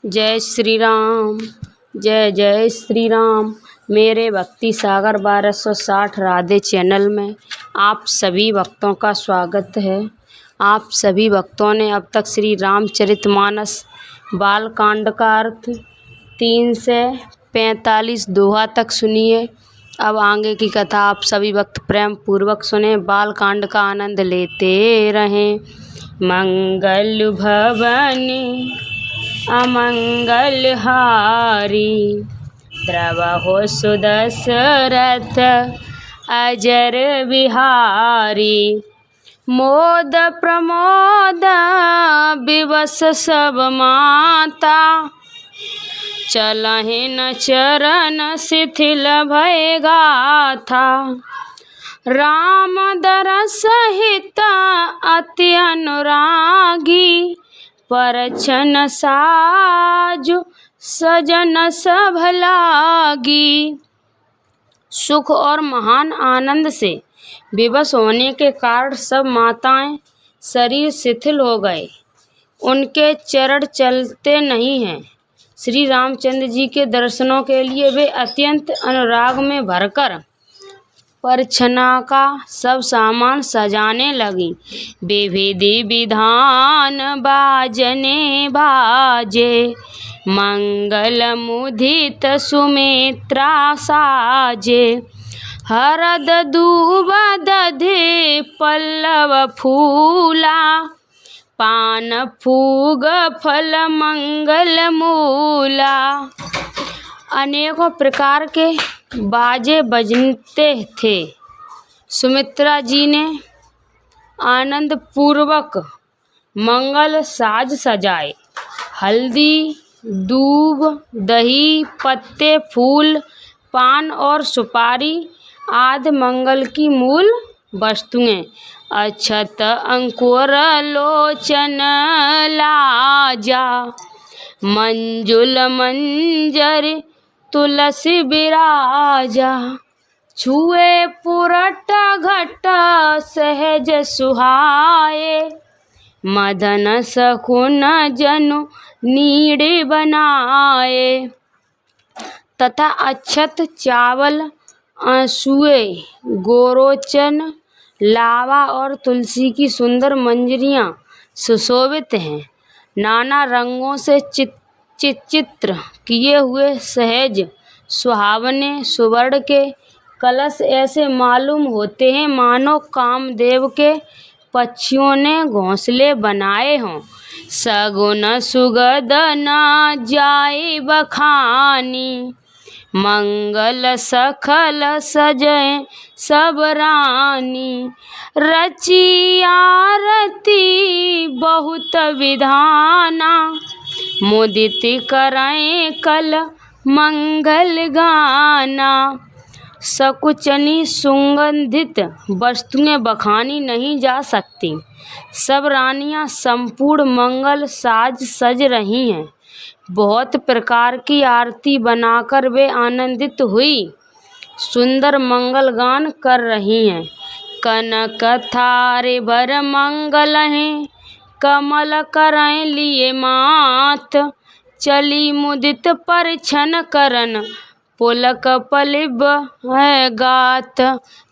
जय श्री राम। जय जय श्री राम। मेरे भक्ति सागर 1260 राधे चैनल में आप सभी भक्तों का स्वागत है। आप सभी भक्तों ने अब तक श्री रामचरितमानस बालकांड का अर्थ 3 से 45 दोहा तक सुनिए। अब आगे की कथा आप सभी भक्त प्रेम पूर्वक सुने, बालकांड का आनंद लेते रहें। मंगल भवन अमंगल हारी, द्रवहु सुदशरथ अजर बिहारी। मोद प्रमोद विवश सब माता, चलहि न चरण शिथिल भय गाथा। राम दरस हित अति अनुरागी, परछन साजु सजन सब लागी। सुख और महान आनंद से विवश होने के कारण सब माताएं शरीर शिथिल हो गए, उनके चरण चलते नहीं हैं। श्री रामचंद्र जी के दर्शनों के लिए वे अत्यंत अनुराग में भरकर परछना का सब सामान सजाने लगी। विधि विधान बाजने बाजे, मंगल मुदित सुमित्रा साजे। हरद दूब दधि पल्लव फूला, पान फूग फल मंगल मूला। अनेकों प्रकार के बाजे बजते थे। सुमित्रा जी ने आनंद पूर्वक मंगल साज सजाए। हल्दी, दूब, दही, पत्ते, फूल, पान और सुपारी आदि मंगल की मूल वस्तुएं। अक्षत अंकुर लोचन लाजा, मंजुल मंजर तुलसी बिराजा। छुए पुरट घट सहज सुहाए, मदन सकुन जनु नीड़ बनाए। तथा अक्षत, चावल, आंसुए, गोरोचन, लावा और तुलसी की सुंदर मंजरियां सुशोभित हैं। नाना रंगों से चित्र किए हुए सहज सुहावने सुवर्ण के कलश ऐसे मालूम होते हैं मानो कामदेव के पक्षियों ने घोंसले बनाए हों। सगुन सुगध न जाए बखानी, मंगल सखल सजय सब रानी। रची आरती बहुत विधाना, मुदित करैं कल मंगल गाना। सकुचनी सुगंधित वस्तुएं बखानी नहीं जा सकती। सब रानियां संपूर्ण मंगल साज सज रही हैं। बहुत प्रकार की आरती बनाकर वे आनंदित हुई सुंदर मंगल गान कर रही हैं। कनक थारे बर मंगल हैं, कमल करैं लिए मात। चली मुदित परछन करन, पुलक पलिब है गात।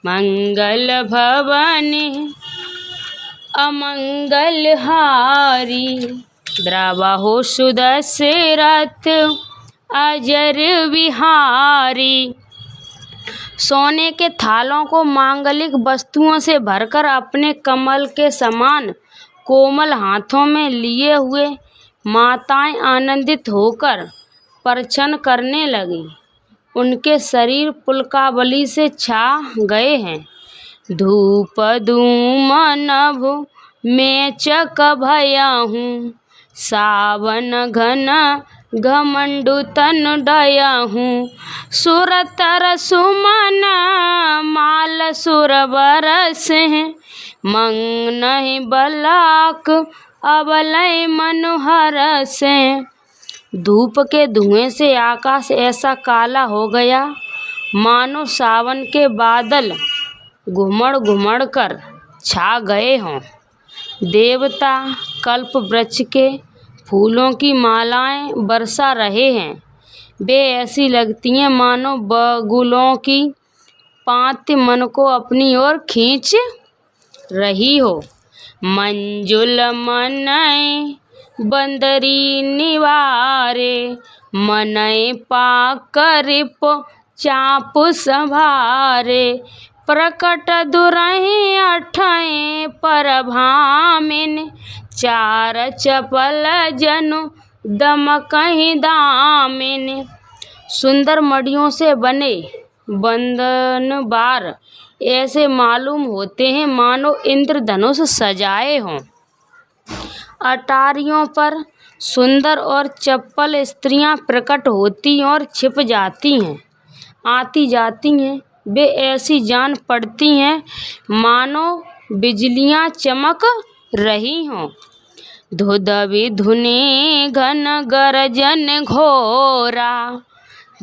मंगल भवन अमंगल हारी, द्रवहु सुदशरथ अजर बिहारी। सोने के थालों को मांगलिक वस्तुओं से भरकर अपने कमल के समान कोमल हाथों में लिए हुए माताएं आनंदित होकर परछन करने लगी। उनके शरीर पुलकावली से छा गए हैं। धूप धूम नभ में चक भयाहूँ, सावन घन घमंडु तन डयाहूँ। सुरतर सुमन माल सुर बरस हैं, मंगनहि बलाक अबलय मनोहर से। धूप के धुएं से आकाश ऐसा काला हो गया मानो सावन के बादल घुमड़ घुमड़ कर छा गए हों। देवता कल्प वृक्ष के फूलों की मालाएं बरसा रहे हैं। वे ऐसी लगती हैं मानो बगुलों की पांति मन को अपनी ओर खींच रही हो। मंजुल मनय बंदरी निवारे, मनय पाकरिप चाप संभारे। प्रकट दुरहि अठय परभामिन, चार चपल जनु दमकहि दामिन। सुंदर मड़ियों से बने बंधन बार ऐसे मालूम होते हैं मानो इंद्रधनुष सजाए हों। अटारियों पर सुंदर और चपल स्त्रियां प्रकट होती और छिप जाती हैं, आती जाती हैं। वे ऐसी जान पड़ती हैं मानो बिजलियां चमक रही हों। धुधवि धुनि घन गरजन घोरा,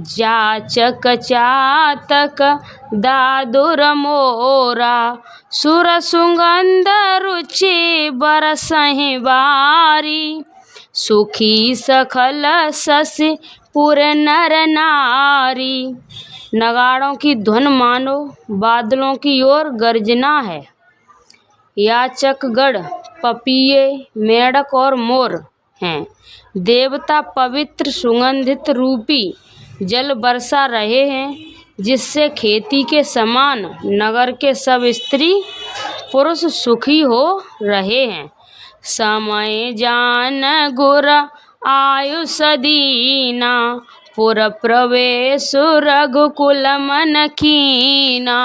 जाचक चातक दादुर मोरा। सुर सुगंध रुचि बरसहि बारी, सुखी सखल शशि पुर नर नारी। नगाड़ों की धुन मानो बादलों की ओर गर्जना है। याचकगण पपीहे, मेढक और मोर हैं। देवता पवित्र सुगंधित रूपी जल बरसा रहे हैं, जिससे खेती के समान नगर के सब स्त्री पुरुष सुखी हो रहे हैं। समय जान गुर आयुष दीना, पुर प्रवेश रघुकुल मन कीना।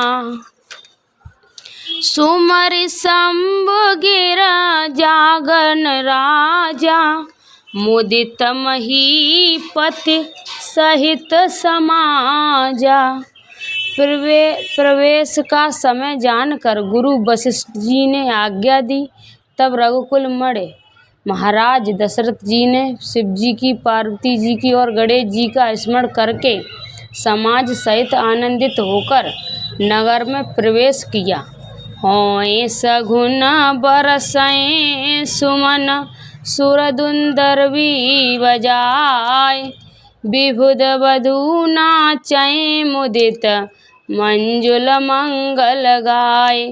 सुमरि शंभु गिर जागन राजा, मुदित महीपति सहित समाजा। प्रवेश का समय जानकर गुरु वशिष्ठ जी ने आज्ञा दी। तब रघुकुल मणि महाराज दशरथ जी ने शिव जी की, पार्वती जी की और गणेश जी का स्मरण करके समाज सहित आनंदित होकर नगर में प्रवेश किया। होय सघुन बरसै सुमन, सुरदुंदर भी बजाय। विभुद वधू नाचै मुदित, मंजुल मंगल गाय।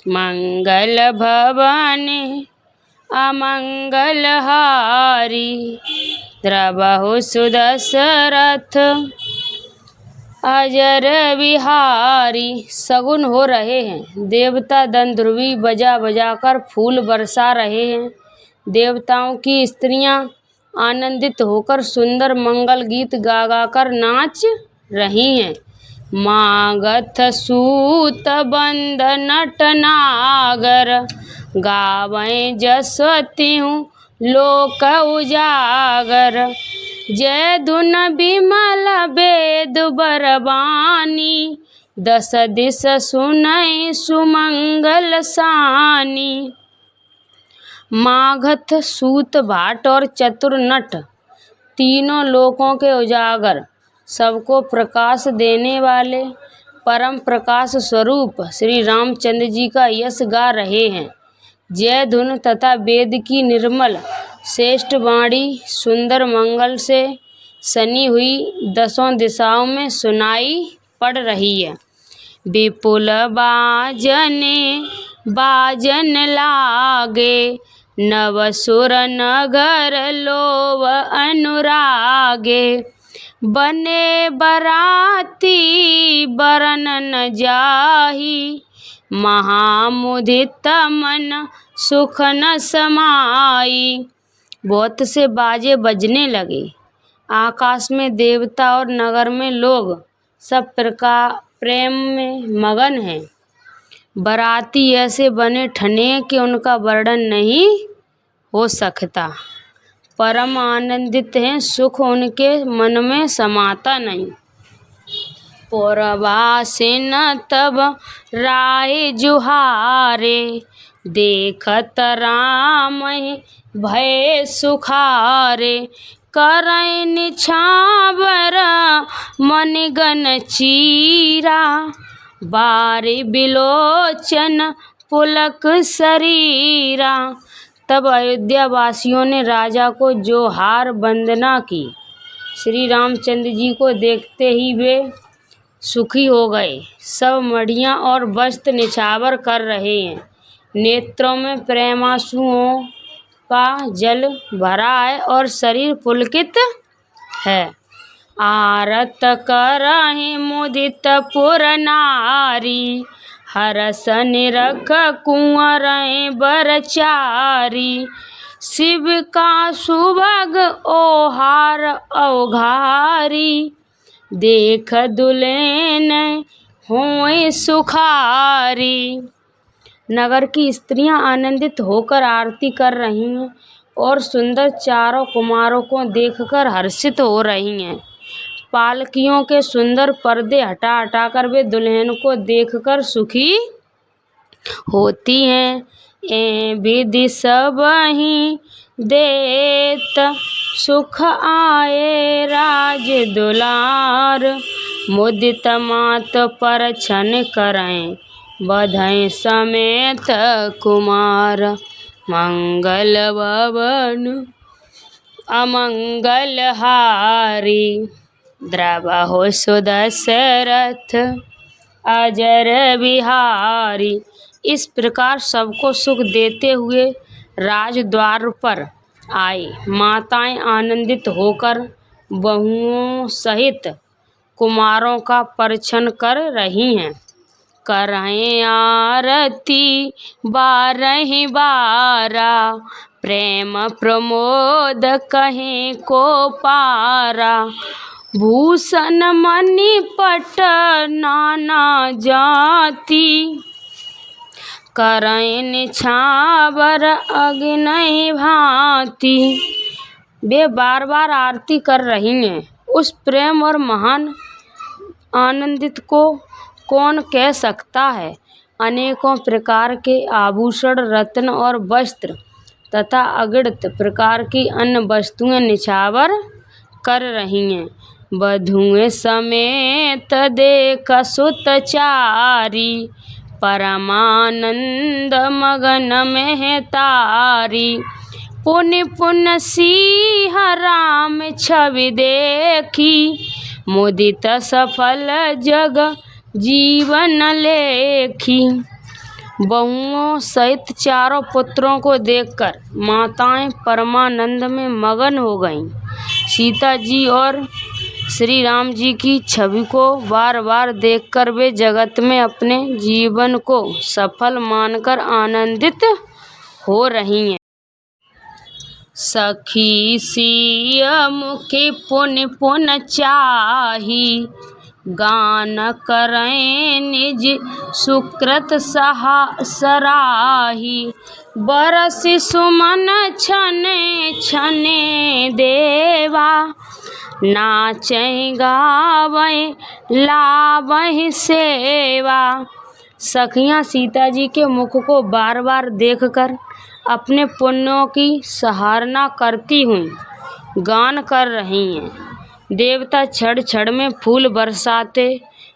मंगल भवन अमंगल हारी, द्रवहु सुदशरथ अजर बिहारी। सगुन हो रहे हैं। देवता धंधुरवी बजा बजाकर फूल बरसा रहे हैं। देवताओं की स्त्रियां आनंदित होकर सुंदर मंगल गीत गा गा कर नाच रही हैं। मागध सूत बंद नट नागर, गावैं जस तिहुँ लोक उजागर। जय धुन बिमल वेद बरबानी, दस दिस सुनै सुमंगल सानी। मागध, सूत, भाट और चतुर नट तीनों लोकों के उजागर, सबको प्रकाश देने वाले परम प्रकाश स्वरूप श्री रामचंद्र जी का यश गा रहे हैं। जय धुन तथा वेद की निर्मल श्रेष्ठ वाणी सुंदर मंगल से सनी हुई दसों दिशाओं में सुनाई पड़ रही है। विपुल बाजन लागे, नवसुर नगर लोव अनुरागे। बने बराती बरन न जाही, महामुदित मन सुख न समाई। बहुत से बाजे बजने लगे। आकाश में देवता और नगर में लोग सब प्रकार प्रेम में मगन हैं। बराती ऐसे बने ठने कि उनका वर्णन नहीं हो सकता। परम आनंदित हैं, सुख उनके मन में समाता नहीं। पौरवासिन तब राय जुहारे, देखत राम भय सुखारे। करैं निछावर मनिगन चीरा, बारि बिलोचन पुलक शरीरा। तब अयोध्या वासियों ने राजा को जोहार वंदना की। श्री रामचंद्र जी को देखते ही वे सुखी हो गए। सब मढ़ियाँ और वस्त्र निछावर कर रहे हैं। नेत्रों में प्रेमांसुओं का जल भरा है और शरीर पुलकित है। आरत करहि मुदित पुर नारी, हरस निरख कुंवर बरचारी। शिव का सुभग ओहार औघारी, देख दुलेन होए सुखारी। नगर की स्त्रियां आनंदित होकर आरती कर रही हैं और सुंदर चारों कुमारों को देखकर हर्षित हो रही हैं। पालकियों के सुंदर पर्दे हटा हटाकर वे दुल्हन को देखकर सुखी होती हैं। ए विधि सबहि देत सुख आए राज दुलार, मुदित मात पर छन करें बधाई समेत कुमार। मंगल भवन अमंगल हारी, द्रवहु सुदशरथ अजर बिहारी। इस प्रकार सबको सुख देते हुए राजद्वार पर आए। माताएं आनंदित होकर बहुओं सहित कुमारों का परिछन कर रही हैं। करें आरती बारहि बारा, प्रेम प्रमोद कहें को पारा। भूषण मणि पट नाना जाति, करें निछावर अग्नि भांति। वे बार बार आरती कर रही हैं। उस प्रेम और महान आनंदित को कौन कह सकता है। अनेकों प्रकार के आभूषण, रत्न और वस्त्र तथा अगणित प्रकार की अन्य वस्तुएं निछावर कर रही हैं। वधुएं समेत देख सुत चारी, परमानंद मगन में तारी। पुनि पुन सिंह राम छवि देखी, मुदित सफल जग जीवन लेखी। बहुओं सहित चारों पुत्रों को देखकर माताएं परमानंद में मगन हो गईं। सीता जी और श्री राम जी की छवि को बार बार देखकर वे जगत में अपने जीवन को सफल मानकर आनंदित हो रही हैं। सखी सिय मुखी पुनि पुन चाही, गान करें निज सुकृत सराही। बरसि सुमन छने छने देवा, नाचें गावें लावें सेवा। सखियाँ सीता जी के मुख को बार बार देखकर अपने पुण्यों की सराहना करती हुई गान कर रही हैं। देवता क्षण क्षण में फूल बरसाते,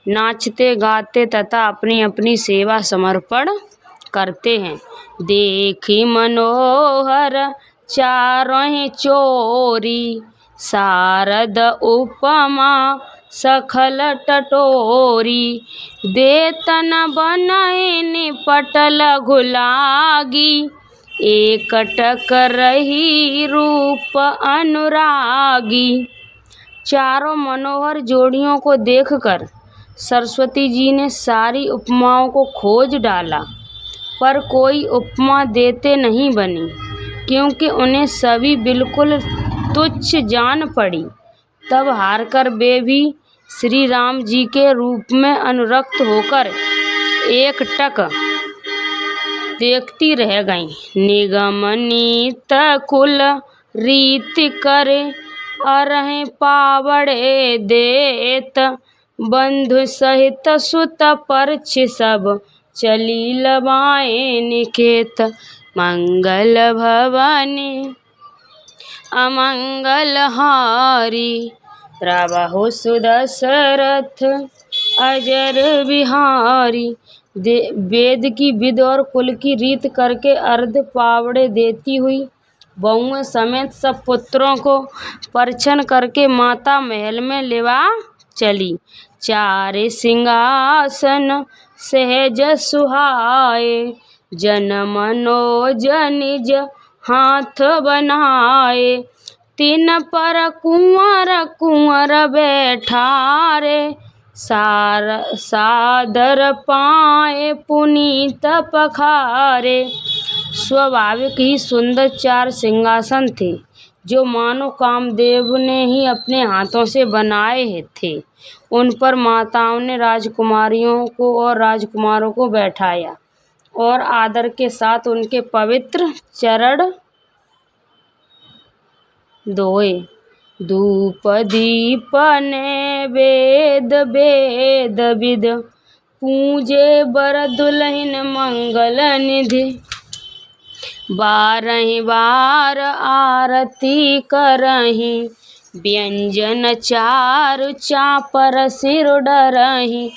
नाचते गाते तथा अपनी अपनी सेवा समर्पण करते हैं। देखी मनोहर चारों चोरी, शारद उपमा सखल टटोरी। देतन बनय निपट लघु लागी, एकटक रही रूप अनुरागी। चारों मनोहर जोड़ियों को देखकर सरस्वती जी ने सारी उपमाओं को खोज डाला, पर कोई उपमा देते नहीं बनी, क्योंकि उन्हें सभी बिल्कुल तुच्छ जान पड़ी। तब हारकर वे भी श्री राम जी के रूप में अनुरक्त होकर एकटक देखती रह गईं। निगम नीत कुल रीति करे, अरहे पावड़े देत। बंधु सहित सुत परछ सब, चली लबाए निकेत। मंगल भवनी अमंगल हारी, प्रभु सुदशरथ अजर बिहारी। वेद की विधि और कुल की रीत करके अर्ध पावड़े देती हुई बहुओं समेत सब पुत्रों को परिछन करके माता महल में लेवा चली। चारे सिंहासन सहज सुहाए, जन मनोज निज हाथ बनाए। तीन पर कुंवर बैठारे, सादर पाए पुनीत पखारे। स्वाभाविक ही सुंदर 4 सिंहासन थे, जो मानो कामदेव ने ही अपने हाथों से बनाए थे। उन पर माताओं ने राजकुमारियों को और राजकुमारों को बैठाया और आदर के साथ उनके पवित्र चरण धोए। धूप दीप नैवेद्य वेद विद, पूजे बर दुल्हन मंगल निधि। 12 बार आरती करही, व्यंजन 4 चापर सिर डरही।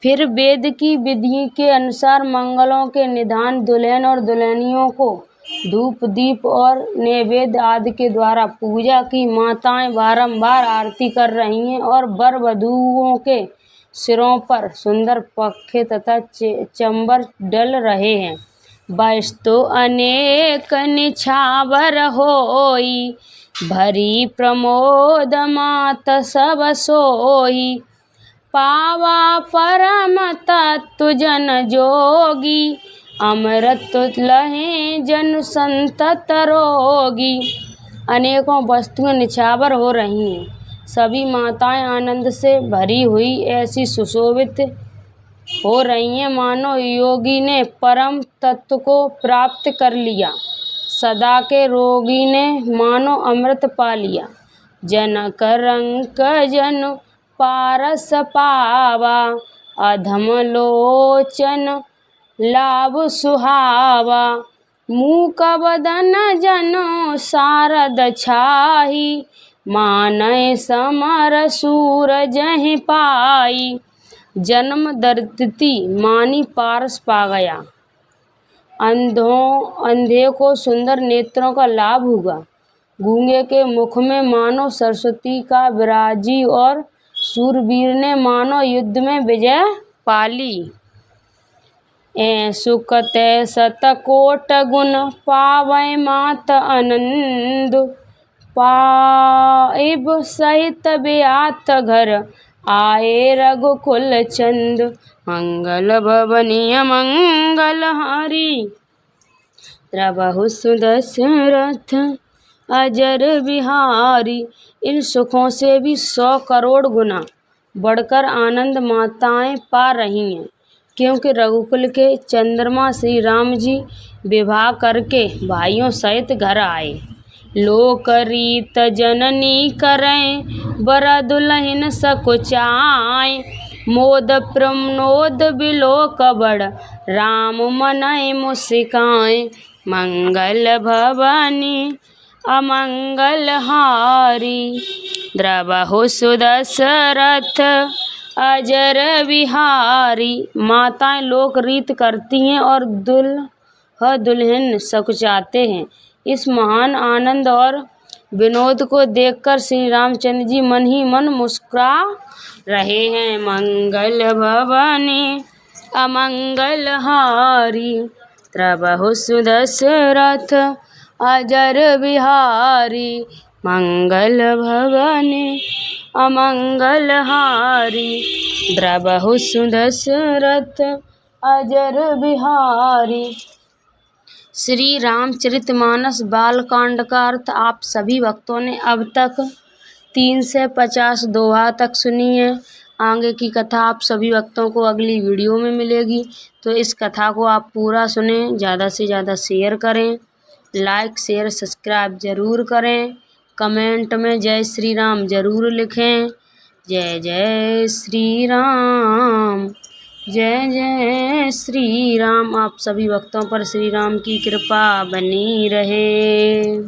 फिर वेद की विधि के अनुसार मंगलों के निधान दुल्हन और दुल्हनियों को धूप दीप और नैवेद्य आदि के द्वारा पूजा की। माताएं बारंबार आरती कर रही हैं और वर वधुओं के सिरों पर सुंदर पखे तथा चंबर डल रहे हैं। वस्तु अनेक निछावर होई, भरी प्रमोद मात सब सोई। पावा परम तत्व जन जोगी, अमृत लहे जन संतत रोगी। अनेकों वस्तुएं निछावर हो रही हैं। सभी माताएं आनंद से भरी हुई ऐसी सुशोभित हो रही हैं मानो योगी ने परम तत्व को प्राप्त कर लिया। सदा के रोगी ने मानो अमृत पा लिया। जनक रंक जन पारस पावा, अधम लोचन लाभ सुहावा। मूक बदन जन शारद छाही, मानय समर सूर जहि पाई। जन्म दरिद्रती मानी पारस पा गया। अंधे को सुंदर नेत्रों का लाभ हुआ। गूंगे के मुख में मानो सरस्वती का विराजी और सूरवीर ने मानो युद्ध में विजय पाली। सुख तै शतकोट गुण पावै मात आनंद, पाइब सहित बेआत घर आए रघुकुल चंद। मंगल भवनीय मंगल हारी, द्रवहु सुदशरथ अजर बिहारी। इन सुखों से भी 100 करोड़ गुना बढ़कर आनंद माताएं पा रही हैं, क्योंकि रघुकुल के चंद्रमा श्री राम जी विवाह करके भाइयों सहित घर आए। लोक रीत जननी करें, बर दुल्हन सकुचाए। मोद प्रमोद बिलोक बड़, राम मनय मुस्काए। मंगल भवनी अमंगल हारी, द्रवहु सुदशरथ अजर बिहारी। माताएं लोक रीत करती हैं और दुल्हा दुल्हन सकुचाते हैं। इस महान आनंद और विनोद को देखकर श्री रामचंद्र जी मन ही मन मुस्कुरा रहे हैं। मंगल भवनी अमंगल हारी, द्रवहु सुदशरथ अजर बिहारी। मंगल भवनी अमंगल हारी, द्रवहु सुदशरथ अजर बिहारी। श्री रामचरितमानस बालकांड का अर्थ आप सभी भक्तों ने अब तक 3 से 50 दोहा तक सुनी है। आगे की कथा आप सभी भक्तों को अगली वीडियो में मिलेगी, तो इस कथा को आप पूरा सुने, ज़्यादा से ज़्यादा शेयर करें, लाइक शेयर सब्सक्राइब ज़रूर करें, कमेंट में जय श्री राम ज़रूर लिखें। जय जय श्री राम, जय जय श्री राम। आप सभी भक्तों पर श्री राम की कृपा बनी रहे।